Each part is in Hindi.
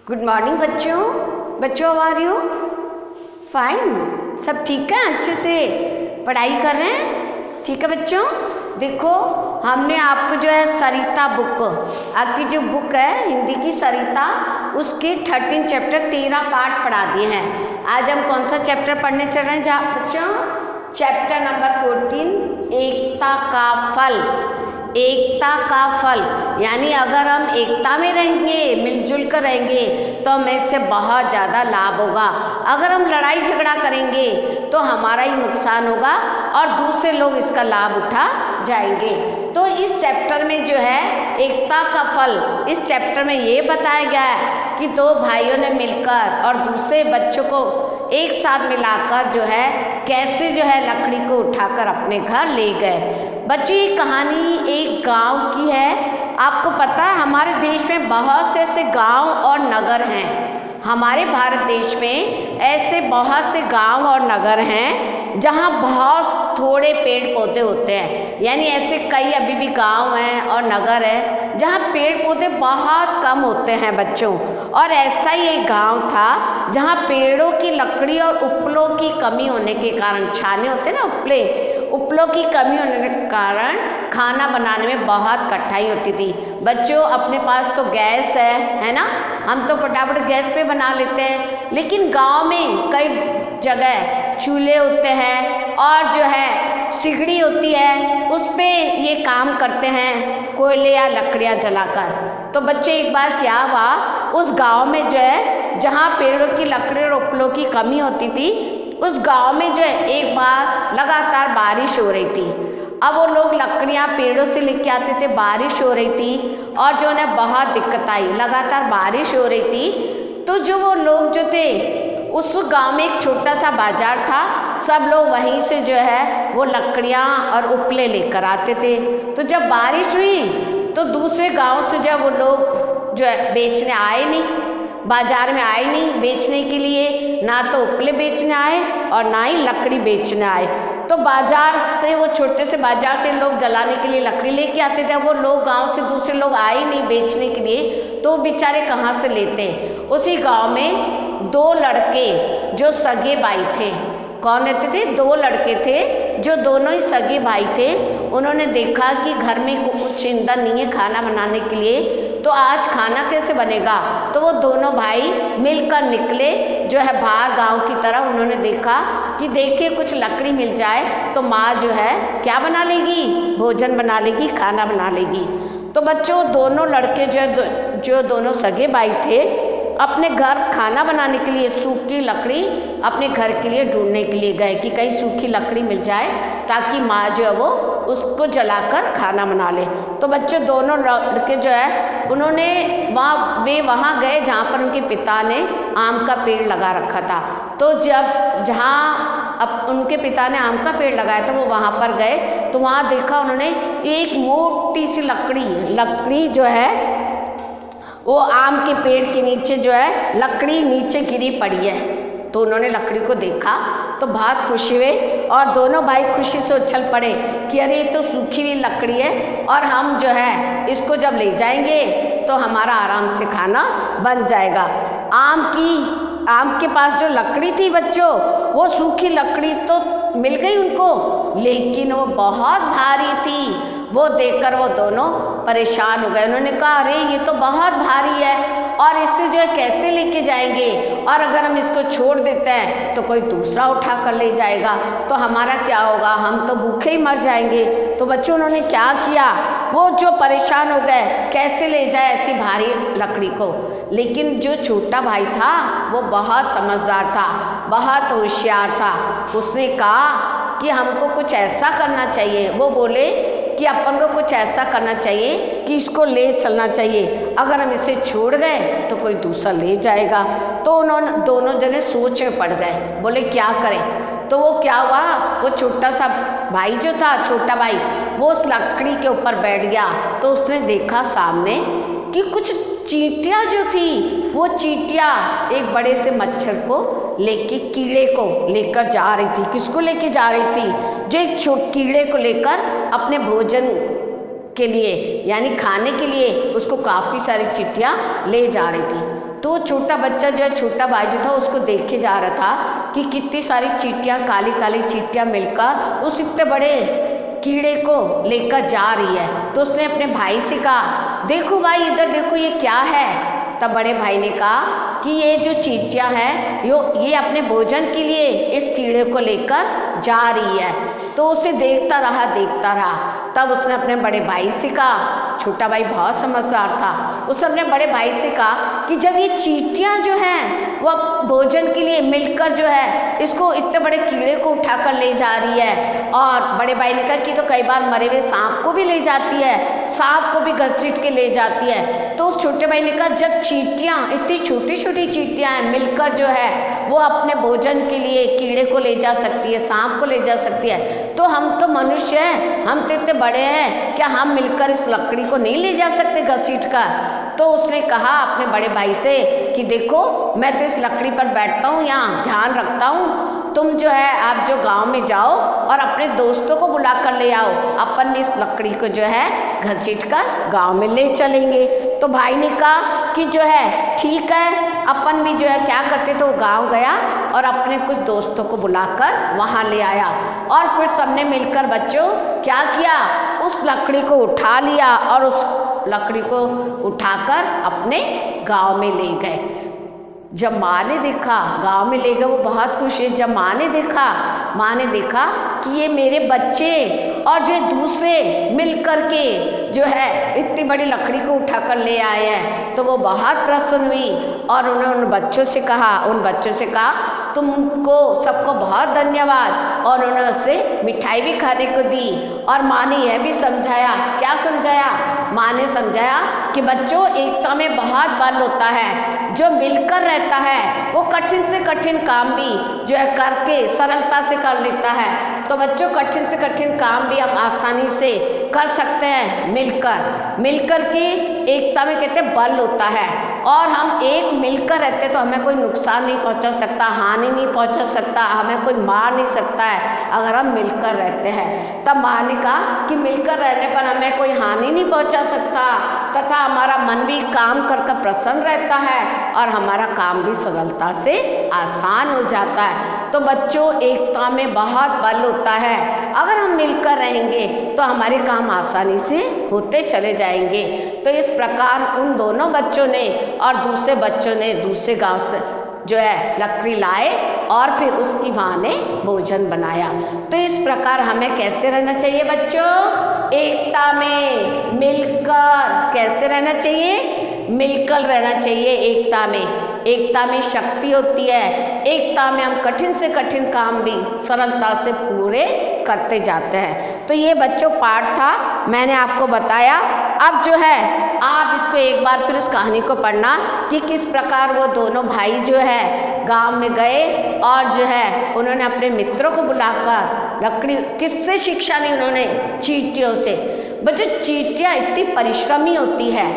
गुड मॉर्निंग बच्चों। बच्चों हाउ आर यू? फाइन, सब ठीक है? अच्छे से पढ़ाई कर रहे हैं? ठीक है बच्चों। देखो हमने आपको जो है सरिता बुक, आपकी जो बुक है हिंदी की सरिता, उसके 13 चैप्टर 13 पार्ट पढ़ा दिए हैं। आज हम कौन सा चैप्टर पढ़ने चल रहे हैं बच्चों? चैप्टर नंबर 14, एकता का फल। एकता का फल यानी अगर हम एकता में रहेंगे, मिलजुल कर रहेंगे तो हमें इससे बहुत ज़्यादा लाभ होगा। अगर हम लड़ाई झगड़ा करेंगे तो हमारा ही नुकसान होगा और दूसरे लोग इसका लाभ उठा जाएंगे। तो इस चैप्टर में जो है एकता का फल, इस चैप्टर में ये बताया गया है कि दो भाइयों ने मिलकर और दूसरे बच्चों को एक साथ मिलाकर जो है कैसे जो है लकड़ी को उठाकर अपने घर ले गए। बच्चों ये कहानी एक गांव की है। आपको पता है हमारे देश में बहुत से ऐसे गांव और नगर हैं। हमारे भारत देश में ऐसे बहुत से गांव और नगर हैं जहां बहुत थोड़े पेड़ पौधे होते हैं। यानी ऐसे कई अभी भी गांव हैं और नगर हैं जहां पेड़ पौधे बहुत कम होते हैं बच्चों। और ऐसा ही एक गांव था जहां पेड़ों की लकड़ी और उपलों की कमी होने के कारण, छाने होते ना उपलों की कमी होने के कारण खाना बनाने में बहुत कठिनाई होती थी। बच्चों अपने पास तो गैस है ना, हम तो फटाफट गैस पे बना लेते हैं, लेकिन गांव में कई जगह चूल्हे होते हैं और जो है सिगड़ी होती है, उस पे ये काम करते हैं कोयले या लकड़ियाँ जलाकर। तो बच्चों एक बार क्या हुआ, उस गांव में जो है जहाँ पेड़ों की लकड़ी और उपलों की कमी होती थी, उस गांव में जो है एक बार लगातार बारिश हो रही थी। अब वो लोग लकड़ियाँ पेड़ों से लेके आते थे, बारिश हो रही थी और जो उन्हें बहुत दिक्कत आई, लगातार बारिश हो रही थी। तो जो वो लोग जो थे, उस गांव में एक छोटा सा बाजार था, सब लोग वहीं से जो है वो लकड़ियाँ और उपले लेकर आते थे। तो जब बारिश हुई तो दूसरे गांव से जो वो लोग जो है बेचने आए नहीं, बाजार में आए नहीं बेचने के लिए, ना तो उपले बेचने आए और ना ही लकड़ी बेचने आए। तो बाजार से, वो छोटे से बाजार से लोग जलाने के लिए लकड़ी लेके आते थे। वो लोग गांव से दूसरे लोग आए नहीं बेचने के लिए, तो बेचारे कहाँ से लेते? उसी गांव में दो लड़के जो सगे भाई थे। कौन रहते थे? दो लड़के थे जो दोनों ही सगे भाई थे। उन्होंने देखा कि घर में कुछ ईंधन नहीं है खाना बनाने के लिए, तो आज खाना कैसे बनेगा? तो वो दोनों भाई मिलकर निकले जो है बाहर गांव की तरफ। उन्होंने देखा कि देखिए कुछ लकड़ी मिल जाए तो माँ जो है क्या बना लेगी? भोजन बना लेगी, खाना बना लेगी। तो बच्चों दोनों लड़के जो दोनों सगे भाई थे, अपने घर खाना बनाने के लिए सूखी लकड़ी अपने घर के लिए ढूंढने के लिए गए कि कहीं सूखी लकड़ी मिल जाए ताकि माँ जो है वो उसको जलाकर खाना बना ले। तो बच्चों दोनों लड़के जो है उन्होंने वे वहाँ गए जहाँ पर उनके पिता ने आम का पेड़ लगा रखा था। तो जहाँ अब उनके पिता ने आम का पेड़ लगाया था वो वहाँ पर गए, तो वहाँ देखा उन्होंने एक मोटी सी लकड़ी जो है वो आम के पेड़ के नीचे जो है लकड़ी नीचे गिरी पड़ी है। तो उन्होंने लकड़ी को देखा तो बहुत खुशी हुए और दोनों भाई खुशी से उछल पड़े कि अरे ये तो सूखी हुई लकड़ी है और हम जो है इसको जब ले जाएंगे तो हमारा आराम से खाना बन जाएगा। आम के पास जो लकड़ी थी बच्चों, वो सूखी लकड़ी तो मिल गई उनको, लेकिन वो बहुत भारी थी। वो देखकर वो दोनों परेशान हो गए। उन्होंने कहा अरे ये तो बहुत भारी है और इससे जो है कैसे लेके जाएंगे, और अगर हम इसको छोड़ देते हैं तो कोई दूसरा उठा कर ले जाएगा तो हमारा क्या होगा? हम तो भूखे ही मर जाएंगे। तो बच्चों उन्होंने क्या किया, वो जो परेशान हो गए कैसे ले जाए ऐसी भारी लकड़ी को। लेकिन जो छोटा भाई था वो बहुत समझदार था, बहुत होशियार था। उसने कहा कि हमको कुछ ऐसा करना चाहिए। वो बोले कि अपन को कुछ ऐसा करना चाहिए कि इसको ले चलना चाहिए, अगर हम इसे छोड़ गए तो कोई दूसरा ले जाएगा। तो उन्होंने दोनों जने सोच में पड़ गए, बोले क्या करें? तो वो क्या हुआ, वो छोटा सा भाई जो था, छोटा भाई, वो उस लकड़ी के ऊपर बैठ गया। तो उसने देखा सामने कि कुछ चींटियाँ जो थी, वो चींटियाँ एक बड़े से मच्छर को लेके, कीड़े को लेकर जा रही थी। किसको लेके जा रही थी? जो एक कीड़े को लेकर अपने भोजन के लिए यानी खाने के लिए उसको काफ़ी सारी चींटियाँ ले जा रही थी। तो छोटा बच्चा जो है, छोटा भाई जो था, उसको देखे जा रहा था कि कितनी सारी चींटियाँ, काली काली चींटियाँ मिलकर उस इतने बड़े कीड़े को लेकर जा रही है। तो उसने अपने भाई से कहा, देखो भाई इधर देखो ये क्या है। तब बड़े भाई ने कहा कि ये जो चींटियाँ हैं ये अपने भोजन के लिए इस कीड़े को लेकर जा रही है। तो उसे देखता रहा। तब उसने अपने बड़े भाई से कहा, छोटा भाई बहुत समझदार था, उसने अपने बड़े भाई से कहा कि जब ये चींटियाँ जो हैं वो भोजन के लिए मिलकर जो है इसको इतने बड़े कीड़े को उठाकर ले जा रही है, और बड़े भाई ने कहा कि तो कई बार मरे हुए सांप को भी ले जाती है, सांप को भी घसीट के ले जाती है। तो उस छोटे भाई ने कहा, जब चींटियाँ, इतनी छोटी छोटी चींटियाँ मिलकर जो है वो अपने भोजन के लिए कीड़े को ले जा सकती है, सांप को ले जा सकती है, तो हम तो मनुष्य हैं, हम तो इतने बड़े हैं, क्या हम मिलकर इस लकड़ी को नहीं ले जा सकते घसीट कर। तो उसने कहा अपने बड़े भाई से कि देखो मैं तो इस लकड़ी पर बैठता हूँ, यहाँ ध्यान रखता हूँ, तुम जो है आप जो गांव में जाओ और अपने दोस्तों को बुला कर ले आओ, अपन भी इस लकड़ी को जो है घसीट कर गांव में ले चलेंगे। तो भाई ने कहा कि जो है ठीक है, अपन भी जो है क्या करते, तो गांव गया और अपने कुछ दोस्तों को बुलाकर वहाँ ले आया, और फिर सबने मिलकर बच्चों क्या किया, उस लकड़ी को उठा लिया और उस लकड़ी को उठाकर अपने गांव में ले गए। जब माँ ने देखा, गांव में ले गए, वो बहुत खुश है। जब माँ ने देखा कि ये मेरे बच्चे और जो दूसरे मिल कर के जो है इतनी बड़ी लकड़ी को उठाकर ले आए हैं, तो वो बहुत प्रसन्न हुई और उन्होंने उन बच्चों से कहा तुमको सबको बहुत धन्यवाद, और उन्होंने उससे मिठाई भी खाने को दी। और माँ ने यह भी समझाया, क्या समझाया, माँ ने समझाया कि बच्चों एकता में बहुत बल होता है, जो मिलकर रहता है वो कठिन से कठिन काम भी जो है करके सरलता से कर लेता है। तो बच्चों कठिन से कठिन काम भी हम आसानी से कर सकते हैं मिलकर के एकता में कहते हैं बल होता है, और हम एक मिलकर रहते तो हमें कोई नुकसान नहीं पहुंचा सकता, हानि नहीं पहुंचा सकता, हमें कोई मार नहीं सकता है अगर हम मिलकर रहते हैं। तब माँ ने कहा कि मिलकर रहने पर हमें कोई हानि नहीं पहुंचा सकता, तथा हमारा मन भी काम कर प्रसन्न रहता है और हमारा काम भी सरलता से आसान हो जाता है। तो बच्चों एकता में बहुत बल होता है, अगर हम मिलकर रहेंगे तो हमारे काम आसानी से होते चले जाएंगे। तो इस प्रकार उन दोनों बच्चों ने और दूसरे बच्चों ने दूसरे गांव से जो है लकड़ी लाए और फिर उसकी माँ ने भोजन बनाया। तो इस प्रकार हमें कैसे रहना चाहिए बच्चों, एकता में मिलकर कैसे रहना चाहिए, मिलकर रहना चाहिए। एकता में शक्ति होती है, एकता में हम कठिन से कठिन काम भी सरलता से पूरे करते जाते हैं। तो ये बच्चों पाठ था, मैंने आपको बताया। अब जो है आप इसको एक बार फिर उस कहानी को पढ़ना कि किस प्रकार वो दोनों भाई जो है गांव में गए और जो है उन्होंने अपने मित्रों को बुलाकर लकड़ी, किससे शिक्षा ली उन्होंने, चींटियों से। बच्चों चींटियाँ इतनी परिश्रमी होती है,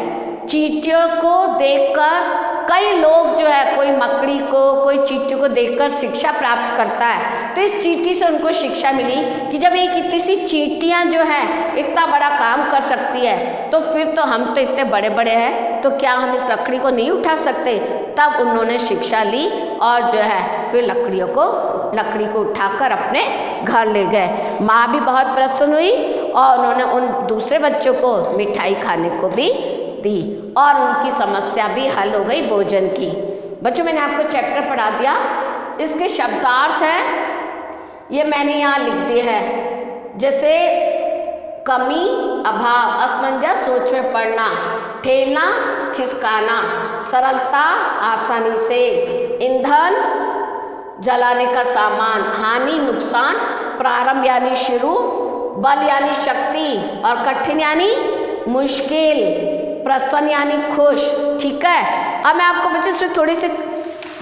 चींटियों को देखकर कई लोग जो है, कोई मकड़ी को, कोई चींटी को देखकर शिक्षा प्राप्त करता है। तो इस चींटी से उनको शिक्षा मिली कि जब एक इतनी सी चींटियाँ जो है इतना बड़ा काम कर सकती है, तो फिर तो हम तो इतने बड़े बड़े हैं, तो क्या हम इस लकड़ी को नहीं उठा सकते। तब उन्होंने शिक्षा ली और जो है फिर लकड़ी को उठाकर अपने घर ले गए। माँ भी बहुत प्रसन्न हुई और उन्होंने उन दूसरे बच्चों को मिठाई खाने को भी दी और उनकी समस्या भी हल हो गई भोजन की। बच्चों मैंने आपको चैप्टर पढ़ा दिया, इसके शब्दार्थ हैं ये मैंने यहाँ लिख दिए हैं, जैसे कमी, अभाव, असमंजस, सोच में पड़ना, ठेलना, खिसकाना, सरलता, आसानी से, ईंधन, जलाने का सामान, हानि, नुकसान, प्रारंभ यानी शुरू, बल यानी शक्ति और कठिन यानी मुश्किल, प्रसन्न यानी खुश। ठीक है, अब मैं आपको बच्चों इसमें थोड़ी सी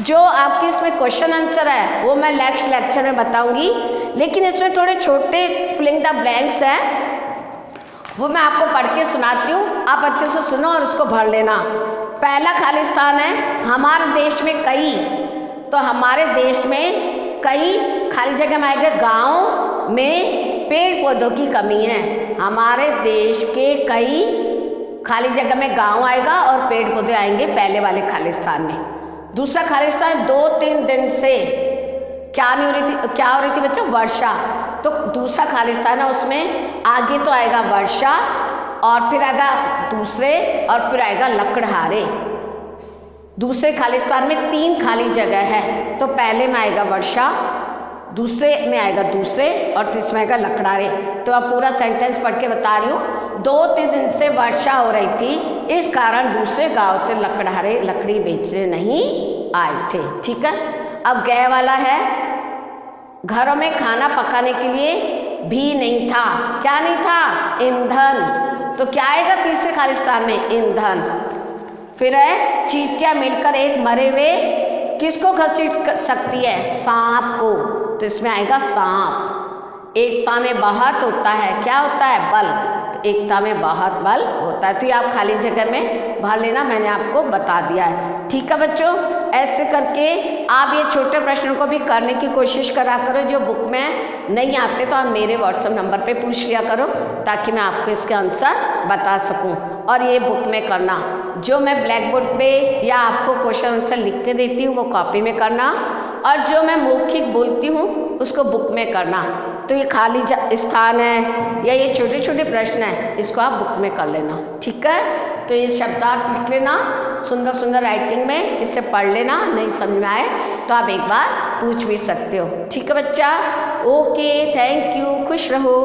जो आपके इसमें क्वेश्चन आंसर है वो मैं नेक्स्ट लेक्चर में बताऊंगी, लेकिन इसमें थोड़े छोटे फिलिंग द ब्लैंक्स हैं वो मैं आपको पढ़ के सुनाती हूँ, आप अच्छे से सुनो और उसको भर लेना। पहला खाली स्थान है हमारे देश में कई, तो हमारे देश में कई खाली जगह में आएगा गाँव में पेड़ पौधों की कमी है। हमारे देश के कई खाली जगह में गांव आएगा और पेड़ पौधे आएंगे पहले वाले खालिस्तान में। दूसरा खालिस्तान 2-3 दिन से क्या नहीं हो रही थी, क्या हो रही थी बच्चों, वर्षा। तो दूसरा खालिस्तान है, उसमें आगे तो आएगा वर्षा और फिर आएगा दूसरे और फिर आएगा लकड़हारे। दूसरे खालिस्तान में 3 खाली जगह है, तो पहले में आएगा वर्षा, दूसरे में आएगा दूसरे और तीसरे में आएगा लकड़हारे। तो अब पूरा सेंटेंस पढ़ के बता रही हूँ। 2-3 दिन से वर्षा हो रही थी, इस कारण दूसरे गांव से लकड़हारे लकड़ी बेचने नहीं आए थे। ठीक है। अब गए वाला है, घरों में खाना पकाने के लिए भी नहीं था। क्या नहीं था? ईंधन। तो क्या आएगा तीसरे खालिस्तान में? ईंधन। फिर है चींटियां मिलकर एक मरे हुए किसको घसीट सकती है? सांप को। तो इसमें आएगा सांप। एकता में बहुत होता है, क्या होता है? बल। तो एकता में बहुत बल होता है। तो ये आप खाली जगह में भर लेना, मैंने आपको बता दिया है। ठीक है बच्चों, ऐसे करके आप ये छोटे प्रश्नों को भी करने की कोशिश करा करो। जो बुक में नहीं आते तो आप मेरे व्हाट्सएप नंबर पे पूछ लिया करो, ताकि मैं आपको इसके आंसर बता सकूं। और ये बुक में करना, जो मैं ब्लैक बोर्ड पे या आपको क्वेश्चन आंसर लिख के देती हूँ वो कॉपी में करना, और जो मैं मौखिक बोलती हूँ उसको बुक में करना। तो ये खाली स्थान है या ये छोटे छोटे प्रश्न हैं, इसको आप बुक में कर लेना। ठीक है। तो ये शब्दार्थ लिख लेना सुंदर सुंदर राइटिंग में, इससे पढ़ लेना। नहीं समझ में आए तो आप एक बार पूछ भी सकते हो। ठीक है बच्चा। ओके, थैंक यू, खुश रहो।